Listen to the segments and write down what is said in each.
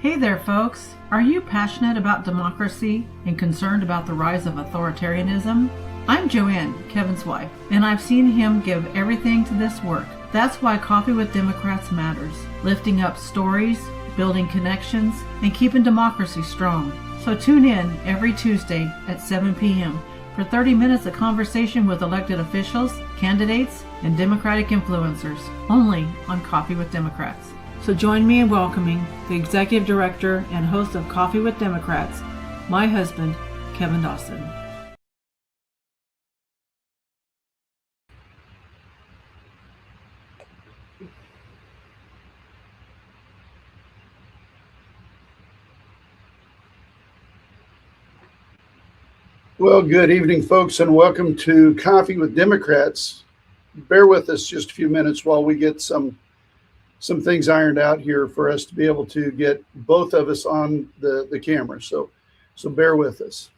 Hey there, folks. Are you passionate about democracy and concerned about the rise of authoritarianism? I'm Joanne, Kevin's wife, and I've seen him give everything to this work. That's why Coffee with Democrats matters, lifting up stories, building connections, and keeping democracy strong. So tune in every Tuesday at 7 p.m. for 30 minutes of conversation with elected officials, candidates, and Democratic influencers, only on Coffee with Democrats. So join me in welcoming the Executive Director and host of Coffee with Democrats, my husband, Kevin Dawson. Well, good evening, folks, and welcome to Coffee with Democrats. Bear with us just a few minutes while we get some things ironed out here for us to be able to get both of us on the camera. So bear with us.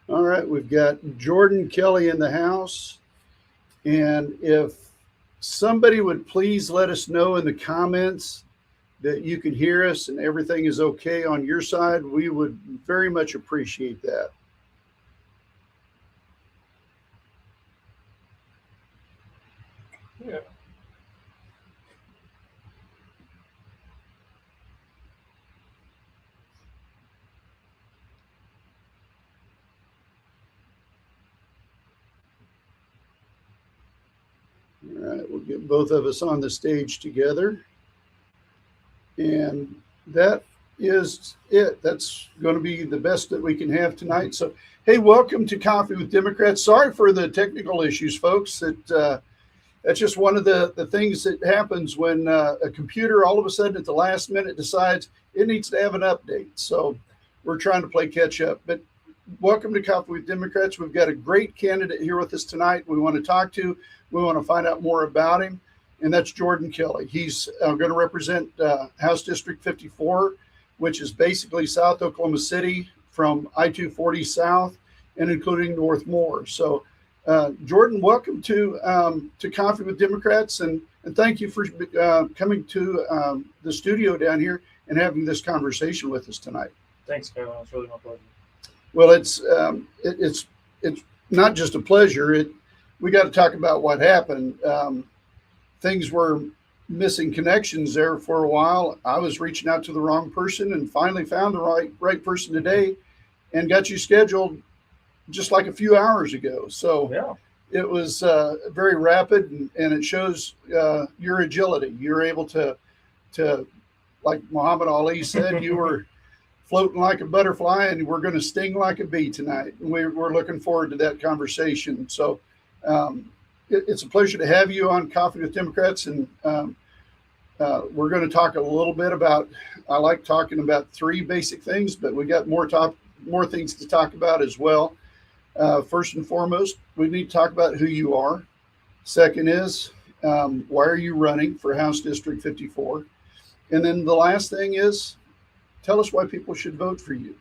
All right, we've got Jordan Kelley in the house. And if somebody would please let us know in the comments that you can hear us and everything is okay on your side, we would very much appreciate that. Yeah. All right, we'll get both of us on the stage together. And that is it. That's going to be the best that we can have tonight. So, hey, welcome to Coffee with Democrats. Sorry for the technical issues, folks. That's just one of the things that happens when a computer all of a sudden at the last minute decides it needs to have an update. So we're trying to play catch up. But welcome to Coffee with Democrats. We've got a great candidate here with us tonight we want to talk to. We want to find out more about him. And that's Jordan Kelley. He's going to represent House District 54, which is basically South Oklahoma City from I-240 south and including North Moore. So, Jordan, welcome to Coffee with Democrats, and thank you for coming to the studio down here and having this conversation with us tonight. Thanks, Kevin. It's really my pleasure. Well, it's not just a pleasure. We got to talk about what happened. Things were missing connections there for a while. I was reaching out to the wrong person and finally found the right person today and got you scheduled just like a few hours ago. So yeah. It was very rapid and it shows your agility. You're able to, like Muhammad Ali said, you were floating like a butterfly and we're going to sting like a bee tonight. And we're looking forward to that conversation. So, it's a pleasure to have you on Coffee with Democrats, and we're going to talk a little bit about. I like talking about three basic things, but we got more things to talk about as well. First and foremost, we need to talk about who you are. Second is why are you running for House District 54, and then the last thing is tell us why people should vote for you.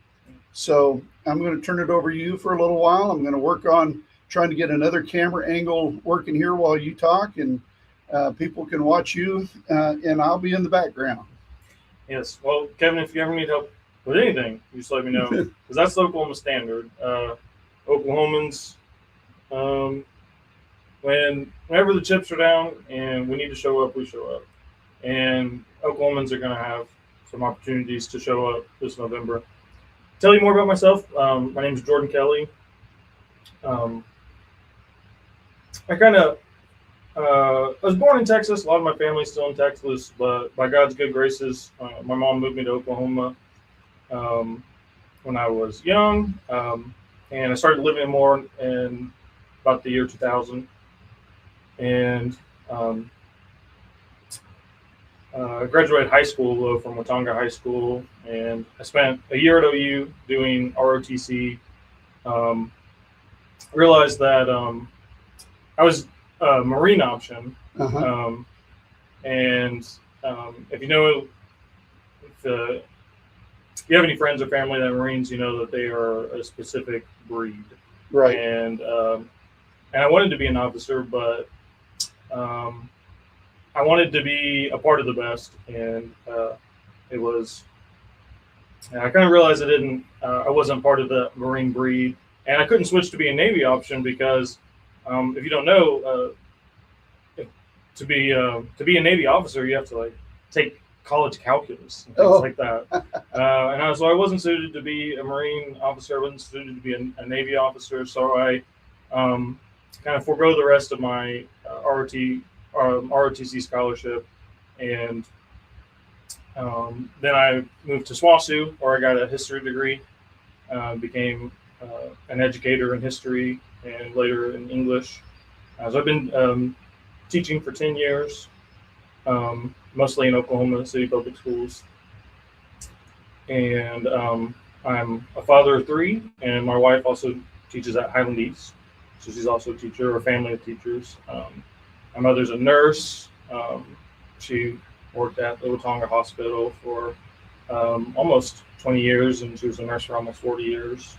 So I'm going to turn it over to you for a little while. I'm going to work on trying to get another camera angle working here while you talk, and people can watch you, and I'll be in the background. Yes. Well, Kevin, if you ever need help with anything, you just let me know, because that's the Oklahoma standard. Oklahomans, whenever the chips are down and we need to show up, we show up. And Oklahomans are going to have some opportunities to show up this November. Tell you more about myself. My name is Jordan Kelley. I kind of I was born in Texas. A lot of my family's still in Texas, but by God's good graces, my mom moved me to Oklahoma um, when I was young, and I started living more in about the year 2000. And um, I graduated high school from Watauga High School, and I spent a year at OU doing ROTC. Um, Realized that I was a Marine option, Uh-huh. um, and if you know, if you have any friends or family that are Marines, you know that they are a specific breed, Right. And I wanted to be an officer, but um, I wanted to be a part of the best, and it was. I kind of realized I wasn't part of the Marine breed, and I couldn't switch to be a Navy option because, if you don't know, to be a Navy officer, you have to like take college calculus and things like that. So I wasn't suited to be a Marine officer. I wasn't suited to be a Navy officer. So I kind of forego the rest of my ROTC scholarship, and then I moved to SWASU, where I got a history degree, became an educator in history and later in English. So I've been teaching for 10 years, mostly in Oklahoma City Public Schools. And I'm a father of 3, and my wife also teaches at Highland East. So she's also a teacher, or family of teachers. My mother's a nurse. She worked at the Watauga Hospital for almost 20 years, and she was a nurse for almost 40 years.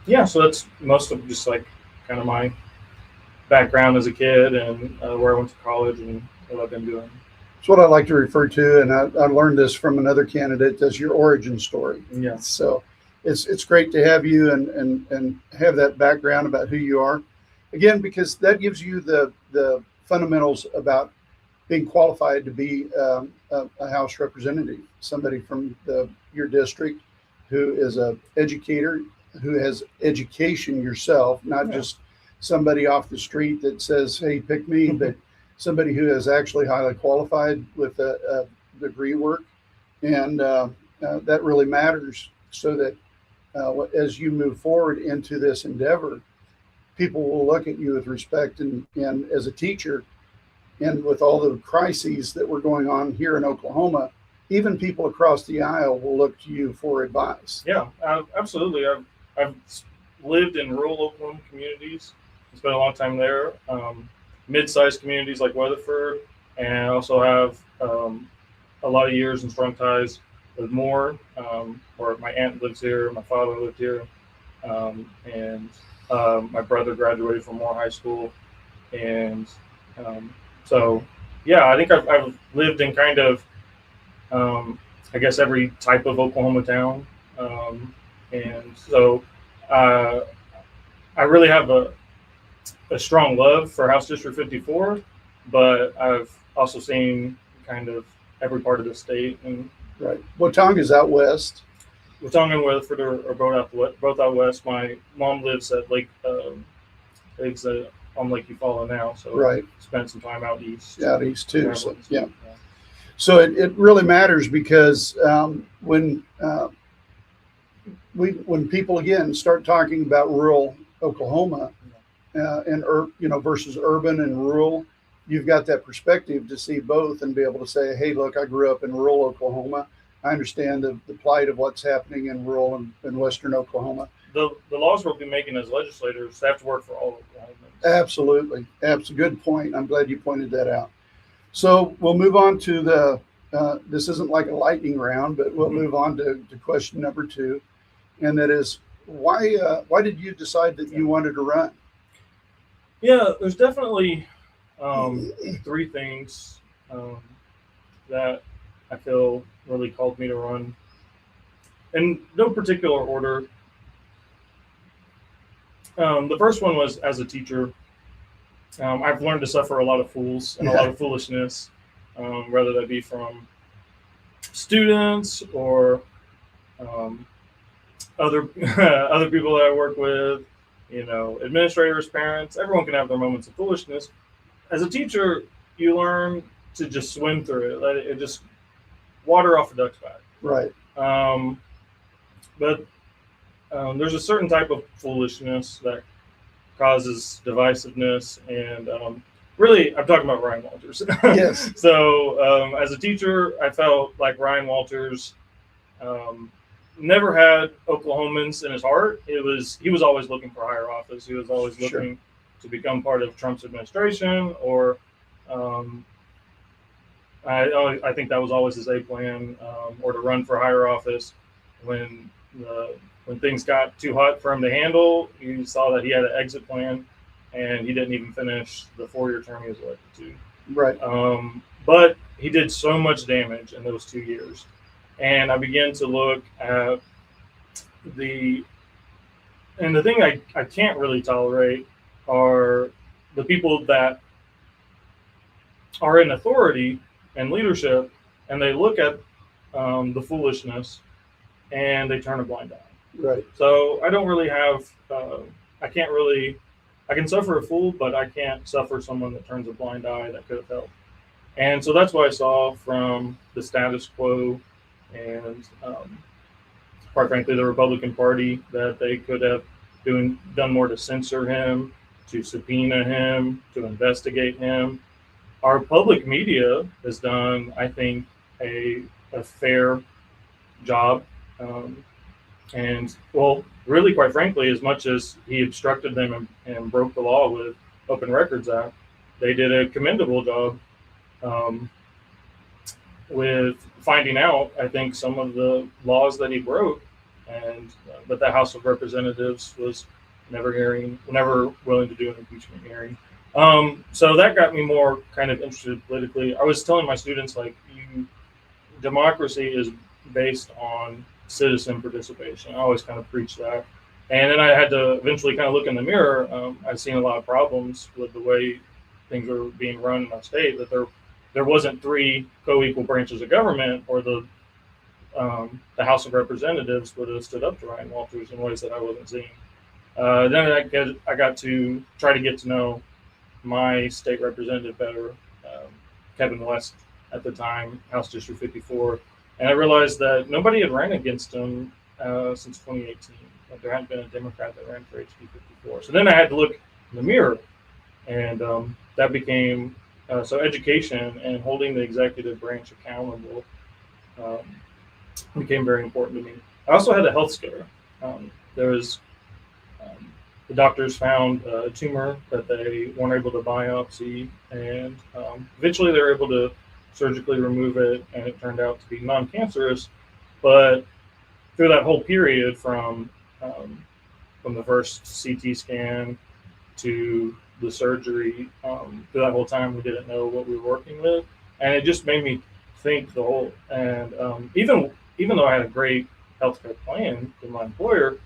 Yeah, so that's most of just like kind of my background as a kid, and where I went to college and what I've been doing. It's what I like to refer to, and I learned this from another candidate, as your origin story. Yeah. So it's great to have you and have that background about who you are. Again, because that gives you the fundamentals about being qualified to be a House representative, somebody from your district who is a educator, who has education yourself, not just somebody off the street that says, hey, pick me, but somebody who is actually highly qualified with a degree work. And that really matters, so that as you move forward into this endeavor, people will look at you with respect. And as a teacher, and with all the crises that were going on here in Oklahoma, even people across the aisle will look to you for advice. Yeah, absolutely. I've lived in rural Oklahoma communities. I spent a long time there. Mid-sized communities like Weatherford, and I also have a lot of years and strong ties with Moore, where my aunt lives here, my father lived here, and my brother graduated from Moore High School, and so yeah, I think I've lived in kind of I guess every type of Oklahoma town, and so I really have a strong love for House District 54, but I've also seen kind of every part of the state. And right, Watauga's out west. Watauga and Weatherford are both out west. My mom lives at Lake on Lake Eufaula now, so right. Spent some time out east. Out east too. So, yeah. So it really matters, because when people again start talking about rural Oklahoma and versus urban and rural, you've got that perspective to see both and be able to say, hey, look, I grew up in rural Oklahoma. I understand the plight of what's happening in rural and western Oklahoma. The laws we'll be making as legislators have to work for all Oklahomans. Absolutely. Good point. I'm glad you pointed that out. So we'll move on to this isn't like a lightning round, but we'll move on to question number 2. And that is, why did you decide that you wanted to run? Yeah, there's definitely 3 things that I feel really called me to run. In no particular order. The first one was as a teacher. I've learned to suffer a lot of fools and a lot of foolishness, whether that be from students or other people that I work with, administrators, parents, everyone can have their moments of foolishness. As a teacher, you learn to just swim through it, let it just water off a duck's back. Right. But there's a certain type of foolishness that causes divisiveness, and really, I'm talking about Ryan Walters. Yes. So, as a teacher, I felt like Ryan Walters never had Oklahomans in his heart. He was always looking for higher office. He was always looking to become part of Trump's administration, or I think that was always his A plan, or to run for higher office. When things got too hot for him to handle, he saw that he had an exit plan, and he didn't even finish the 4-year term he was elected to. Right. But he did so much damage in those 2 years. And I began to look at the thing I can't really tolerate are the people that are in authority and leadership, and they look at the foolishness and they turn a blind eye. Right. So I don't really have, I can suffer a fool, but I can't suffer someone that turns a blind eye that could have helped. And so that's what I saw from the status quo and, quite frankly, the Republican Party, that they could have done more to censor him, to subpoena him, to investigate him. Our public media has done, I think, a fair job. And, well, really, quite frankly, as much as he obstructed them and broke the law with Open Records Act, they did a commendable job with finding out, I think, some of the laws that he broke, and but the House of Representatives was never willing to do an impeachment hearing. So that got me more kind of interested politically. I was telling my students, like, democracy is based on citizen participation. I always kind of preach that. And then I had to eventually kind of look in the mirror. I've seen a lot of problems with the way things are being run in our state, that there wasn't 3 co-equal branches of government, or the House of Representatives would have stood up to Ryan Walters in ways that I wasn't seeing. Then I got to try to get to know my state representative better, Kevin West at the time, House District 54. And I realized that nobody had ran against him since 2018. Like, there hadn't been a Democrat that ran for HB 54. So then I had to look in the mirror, and that became so education and holding the executive branch accountable became very important to me. I also had a health scare. There was the doctors found a tumor that they weren't able to biopsy, and eventually they were able to surgically remove it, and it turned out to be non-cancerous. But through that whole period, from the first CT scan to the surgery, through that whole time, we didn't know what we were working with, and it just made me think the whole. And even though I had a great healthcare plan with my employer,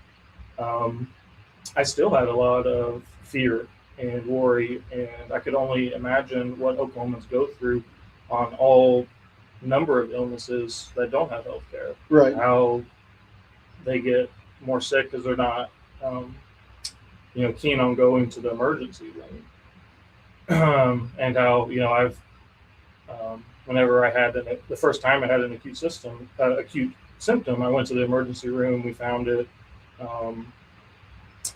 I still had a lot of fear and worry, and I could only imagine what Oklahomans go through on all number of illnesses that don't have health care. Right. How they get more sick because they're not, keen on going to the emergency room. And how, I've, whenever I had the first time I had an acute symptom, I went to the emergency room, we found it.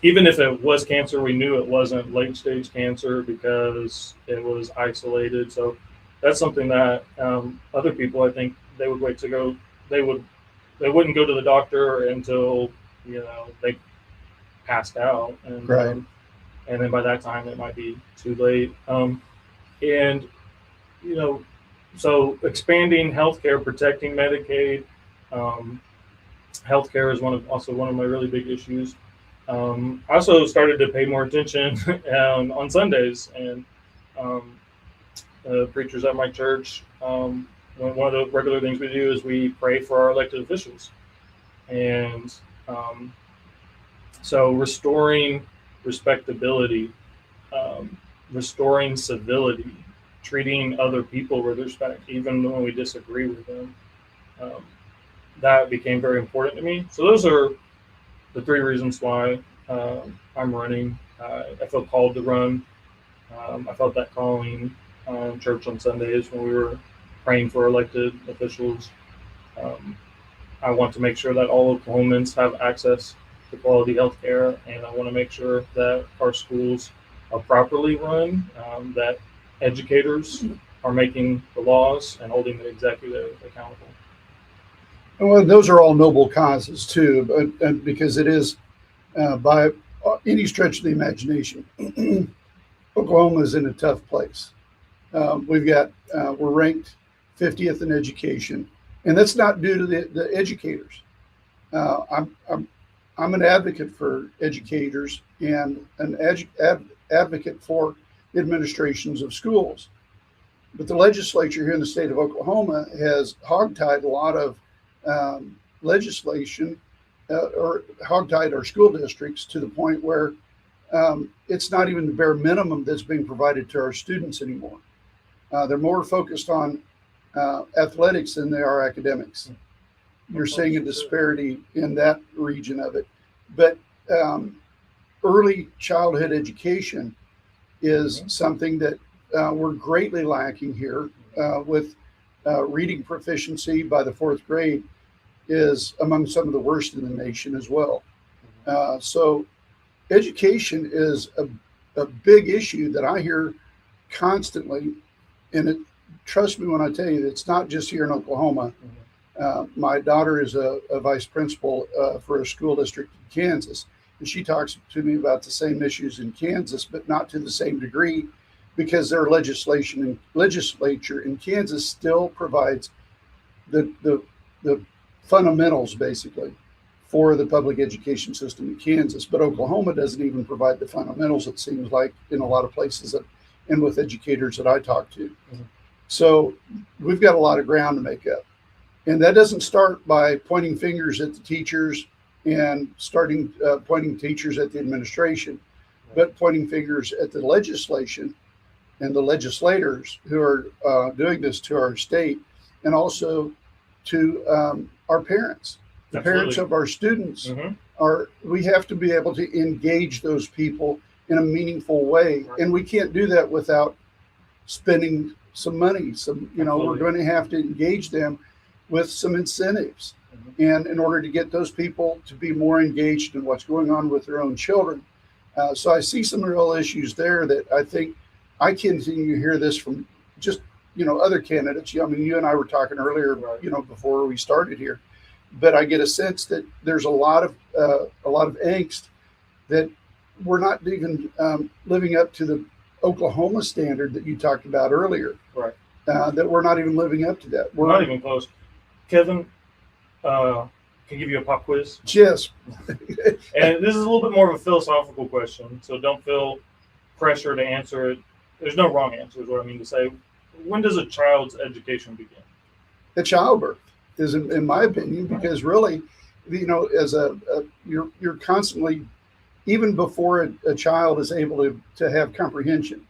Even if it was cancer, we knew it wasn't late stage cancer because it was isolated. So that's something that other people, I think, they would wait to go. They wouldn't go to the doctor until they passed out, and right. And then by that time it might be too late. And so expanding healthcare, protecting Medicaid, healthcare is also one of my really big issues. I also started to pay more attention on Sundays, and preachers at my church, one of the regular things we do is we pray for our elected officials. And so restoring respectability, restoring civility, treating other people with respect, even when we disagree with them, that became very important to me. So those are the 3 reasons why I'm running. I feel called to run. I felt that calling church on Sundays when we were praying for elected officials. Um, I want to make sure that all Oklahomans have access to quality health care, and I want to make sure that our schools are properly run, that educators are making the laws and holding the executive accountable. Well, those are all noble causes too, but because it is by any stretch of the imagination, Oklahoma is in a tough place. We're ranked 50th in education, and that's not due to the educators. I'm an advocate for educators and an advocate for the administrations of schools. But the legislature here in the state of Oklahoma has hogtied a lot of legislation or hogtied our school districts to the point where it's not even the bare minimum that's being provided to our students anymore. They're more focused on athletics than they are academics. You're seeing a disparity in that region of it. But early childhood education is something that we're greatly lacking here with reading proficiency by the fourth grade is among some of the worst in the nation as well. So education is a big issue that I hear constantly. And trust me when I tell you, it's not just here in Oklahoma. My daughter is a vice principal for a school district in Kansas, and she talks to me about the same issues in Kansas, but not to the same degree, because their legislature in Kansas still provides the fundamentals basically for the public education system in Kansas. But Oklahoma doesn't even provide the fundamentals, it seems like, in a lot of places and with educators that I talk to. So we've got a lot of ground to make up. And that doesn't start by pointing fingers at the teachers and starting pointing teachers at the administration, but pointing fingers at the legislation and the legislators who are doing this to our state, and also to our parents. The parents of our students we have to be able to engage those people in a meaningful way. And we can't do that without spending some money. We're going to have to engage them with some incentives. And in order to get those people to be more engaged in what's going on with their own children. So I see some real issues there that I think I continue to hear this from just, other candidates. I mean, you and I were talking earlier, before we started here, but I get a sense that there's a lot of angst that we're not even living up to the Oklahoma standard that you talked about earlier. Right. That we're not even living up to that. We're not even close. Kevin, can I give you a pop quiz? Yes. And this is a little bit more of a philosophical question, so don't feel pressure to answer it. There's no wrong answer, is what I mean to say. When does a child's education begin? At childbirth is, in my opinion, because really, as you're constantly, even before a child is able to have comprehension,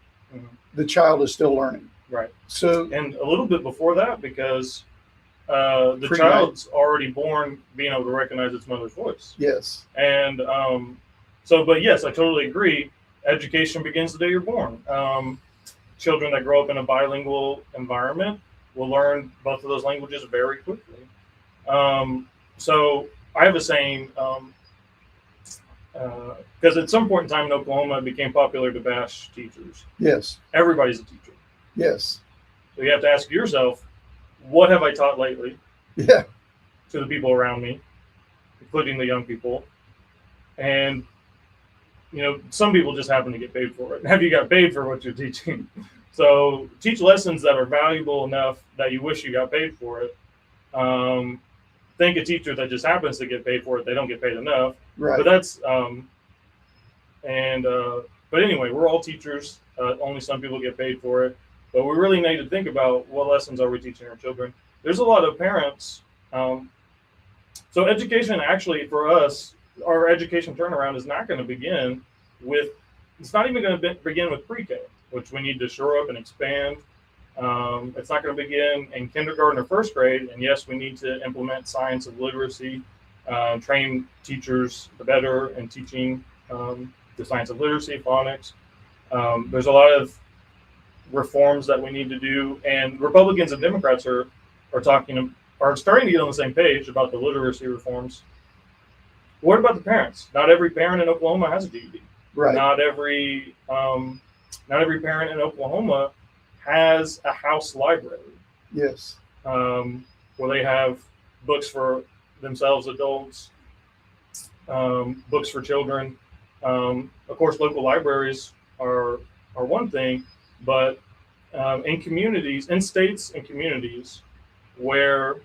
the child is still learning. Right. So, and a little bit before that, because the child's already born being able to recognize its mother's voice. Yes. And but yes, I totally agree. Education begins the day you're born. Children that grow up in a bilingual environment will learn both of those languages very quickly. So I have a saying, because at some point in time in Oklahoma, it became popular to bash teachers. Yes. Everybody's a teacher. Yes. So you have to ask yourself, what have I taught lately? Yeah. To the people around me, including the young people. And, some people just happen to get paid for it. Have you got paid for what you're teaching? So teach lessons that are valuable enough that you wish you got paid for it. Think a teacher that just happens to get paid for it, they don't get paid enough. Right. But that's, but anyway, we're all teachers. Only some people get paid for it. But we really need to think about what lessons are we teaching our children. There's a lot of parents. So education, actually, for us, our education turnaround is not going to begin with, it's not even going to begin with pre-K, which we need to shore up and expand. It's not going to begin in kindergarten or first grade. And yes, we need to implement science of literacy, train teachers better in teaching the science of literacy, phonics. There's a lot of reforms that we need to do, and Republicans and Democrats are starting to get on the same page about the literacy reforms. What about the parents? Not every parent in Oklahoma has a GED. Right. Not every parent in Oklahoma has a house library. Yes. Where they have books for themselves, adults, books for children. Of course, local libraries are one thing, but in states and communities where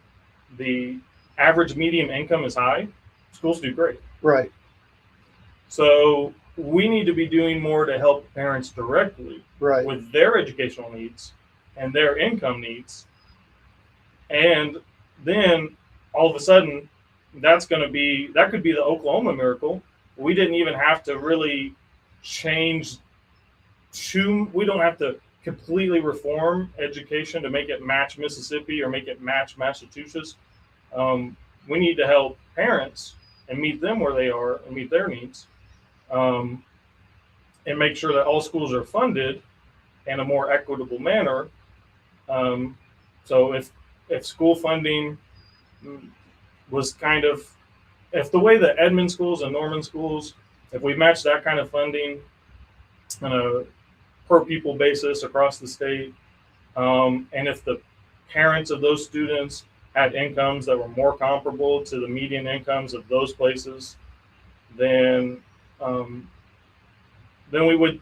the average median income is high, schools do great. Right. So we need to be doing more to help parents directly Right. with their educational needs and their income needs. And then all of a sudden, that could be the Oklahoma miracle. We didn't even have to really we don't have to completely reform education to make it match Mississippi or make it match Massachusetts. We need to help parents and meet them where they are and meet their needs, and make sure that all schools are funded in a more equitable manner. So if school funding was if the way that Edmond schools and Norman schools, if we match that kind of funding on a per pupil basis across the state, and if the parents of those students had incomes that were more comparable to the median incomes of those places, then we would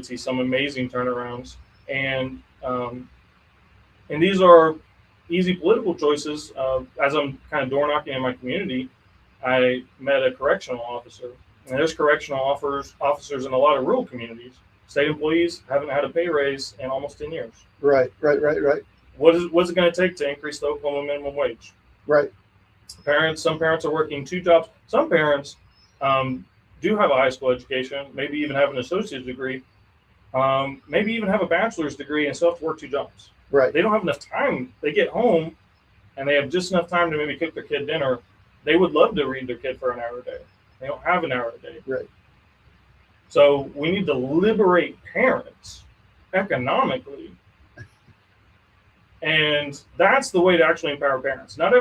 see some amazing turnarounds. And these are easy political choices. As I'm kind of door knocking in my community, I met a correctional officer, and there's correctional officers in a lot of rural communities. State employees haven't had a pay raise in almost 10 years. Right. What's it going to take to increase the Oklahoma minimum wage? Right. Some parents are working 2 jobs. Some parents do have a high school education, maybe even have an associate's degree, maybe even have a bachelor's degree and still have to work 2 jobs. Right. They don't have enough time. They get home and they have just enough time to maybe cook their kid dinner. They would love to read their kid for an hour a day. They don't have an hour a day. Right. So we need to liberate parents economically. And that's the way to actually empower parents. Not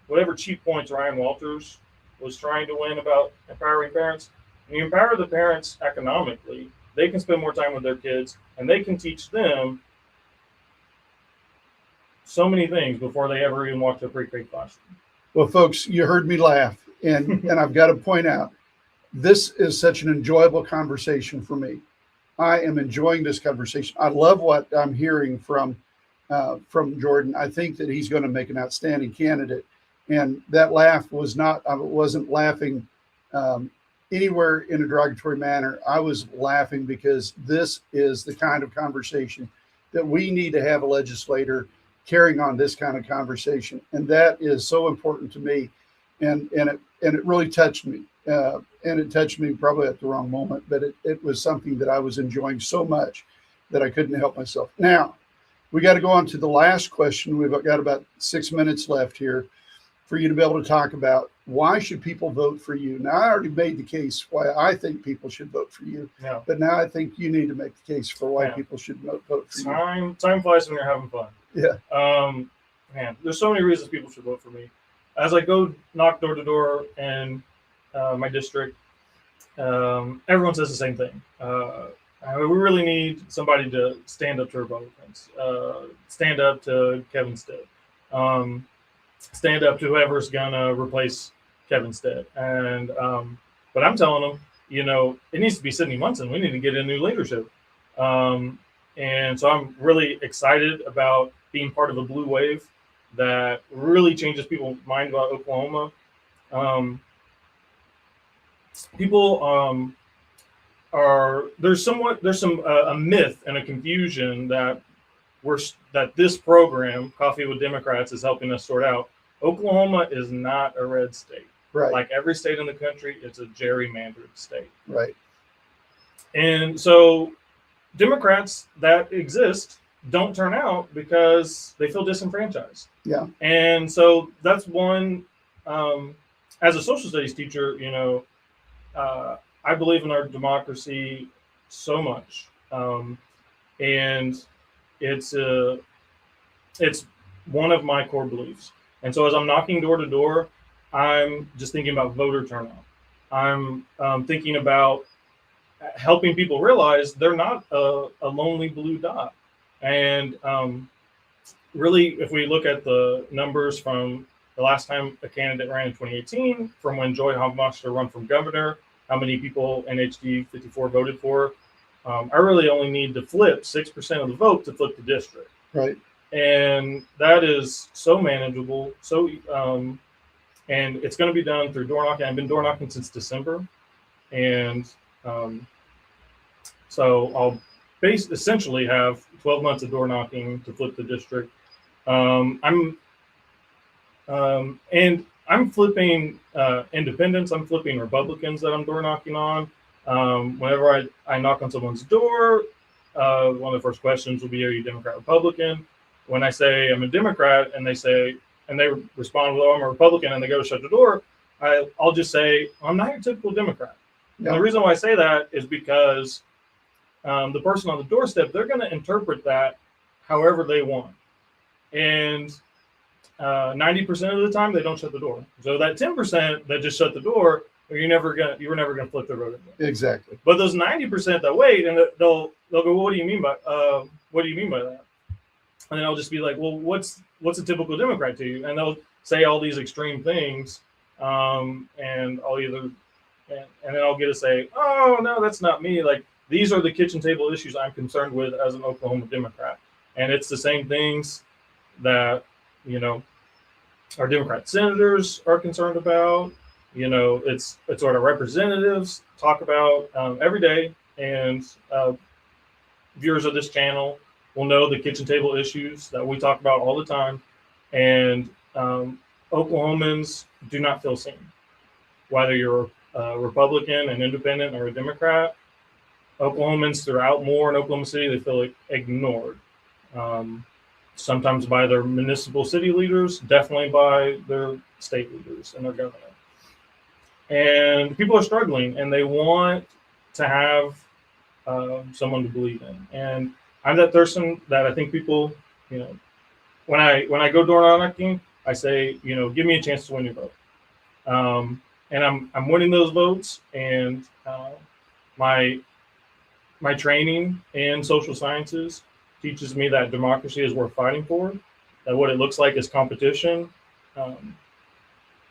whatever cheap points Ryan Walters was trying to win about empowering parents. When you empower the parents economically, they can spend more time with their kids and they can teach them so many things before they ever even walk to a pre-K classroom. Well, folks, you heard me laugh, and I've got to point out, this is such an enjoyable conversation for me. I am enjoying this conversation. I love what I'm hearing from Jordan. I think that he's going to make an outstanding candidate. And that laugh was I wasn't laughing anywhere in a derogatory manner. I was laughing because this is the kind of conversation that we need to have a legislator carrying on this kind of conversation. And that is so important to me. And it really touched me. And it touched me probably at the wrong moment, but it was something that I was enjoying so much that I couldn't help myself. Now, we got to go on to the last question. We've got about 6 minutes left here for you to be able to talk about why should people vote for you. Now, I already made the case why I think people should vote for you, but now I think you need to make the case for why people should vote for you. Time flies when you're having fun. Yeah. Man, there's so many reasons people should vote for me. As I go knock door to door in my district, everyone says the same thing. We really need somebody to stand up to Republicans, stand up to Kevin Stitt, stand up to whoever's gonna replace Kevin Stitt. And but I'm telling them, it needs to be Sidney Munson. We need to get in new leadership. And so I'm really excited about being part of a blue wave that really changes people's mind about Oklahoma. People there's a myth and a confusion that this program, Coffee with Democrats, is helping us sort out. Oklahoma is not a red state. Right. Like every state in the country, it's a gerrymandered state. Right. And so Democrats that exist don't turn out because they feel disenfranchised. Yeah. And so that's one as a social studies teacher, I believe in our democracy so much, and it's one of my core beliefs. And so as I'm knocking door to door, I'm just thinking about voter turnout. I'm thinking about helping people realize they're not a lonely blue dot. And really, if we look at the numbers from the last time a candidate ran in 2018, from when Joy Hogmaster ran for governor, how many people in HD 54 voted for, I really only need to flip 6% of the vote to flip the district. Right. And that is so manageable. So, and it's going to be done through door knocking. I've been door knocking since December. And so I'll essentially have 12 months of door knocking to flip the district. And I'm flipping independents. I'm flipping Republicans that I'm door knocking on. Whenever I knock on someone's door, one of the first questions will be, "Are you Democrat, Republican?" When I say I'm a Democrat, and they respond with, "Oh, I'm a Republican," and they go to shut the door, I'll just say, "I'm not your typical Democrat." Yeah. And the reason why I say that is because the person on the doorstep, they're going to interpret that however they want. And 90% of the time, they don't shut the door. So that 10% that just shut the door, you were never gonna flip the vote. Exactly. But those 90% that wait, and they'll go, "Well, what do you mean by that?" And then I'll just be like, "Well, what's a typical Democrat to you?" And they'll say all these extreme things, and I'll and then I'll get to say, "Oh no, that's not me. Like, these are the kitchen table issues I'm concerned with as an Oklahoma Democrat," and it's the same things that our Democrat senators are concerned about. It's what our representatives talk about every day, and viewers of this channel will know the kitchen table issues that we talk about all the time. And Oklahomans do not feel seen, whether you're a Republican, an independent, or a Democrat. Oklahomans throughout Moore and Oklahoma City, they feel ignored. Sometimes by their municipal city leaders, definitely by their state leaders and their governor. And people are struggling, and they want to have someone to believe in. And I'm that person that I think people, when I go door knocking, I say, give me a chance to win your vote. And I'm winning those votes, and my training in social sciences teaches me that democracy is worth fighting for, that what it looks like is competition,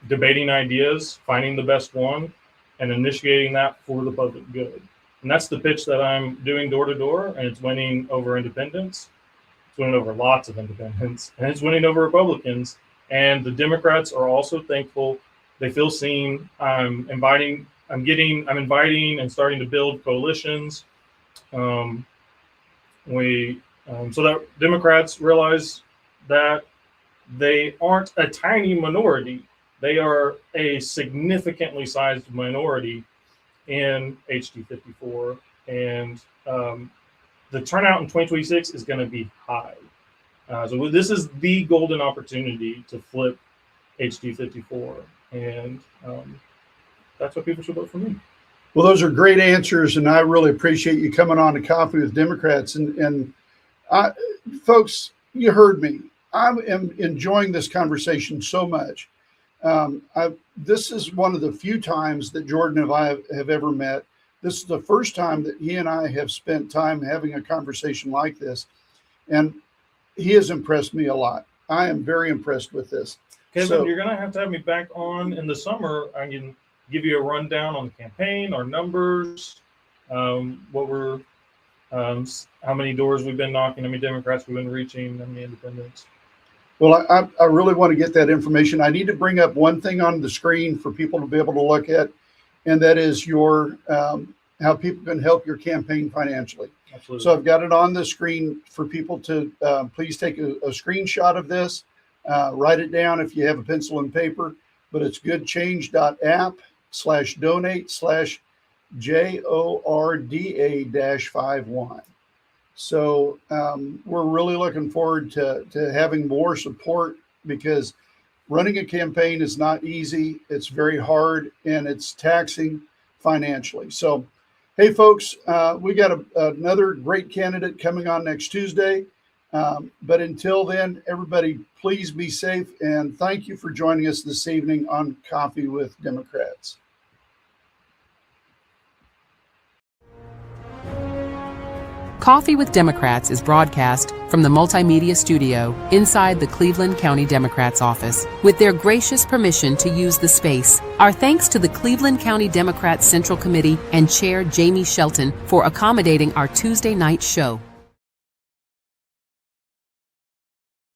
debating ideas, finding the best one, and initiating that for the public good. And that's the pitch that I'm doing door to door, and it's winning over independents. It's winning over lots of independents, and it's winning over Republicans. And the Democrats are also thankful. They feel seen. I'm inviting and starting to build coalitions. So that Democrats realize that they aren't a tiny minority. They are a significantly sized minority in HD 54. And the turnout in 2026 is going to be high. So this is the golden opportunity to flip HD 54. And that's why people should vote for me. Well, those are great answers, and I really appreciate you coming on to Coffee with Democrats. And folks, you heard me. I am enjoying this conversation so much. This is one of the few times that Jordan and I have ever met. This is the first time that he and I have spent time having a conversation like this, and he has impressed me a lot. I am very impressed with this. Kevin, you're going to have me back on in the summer. I can give you a rundown on the campaign, our numbers, how many doors we've been knocking, how many Democrats we've been reaching, how many independents. Well, I really want to get that information. I need to bring up one thing on the screen for people to be able to look at, and that is your how people can help your campaign financially. Absolutely. So I've got it on the screen for people to please take a screenshot of this, write it down if you have a pencil and paper, but it's goodchange.app/donate/JORDA-51. So we're really looking forward to having more support, because running a campaign is not easy. It's very hard and it's taxing financially. So, hey, folks, we got another great candidate coming on next Tuesday. But until then, everybody, please be safe. And thank you for joining us this evening on Coffee with Democrats. Coffee with Democrats is broadcast from the multimedia studio inside the Cleveland County Democrats office with their gracious permission to use the space. Our thanks to the Cleveland County Democrats Central Committee and Chair Jamie Shelton for accommodating our Tuesday night show.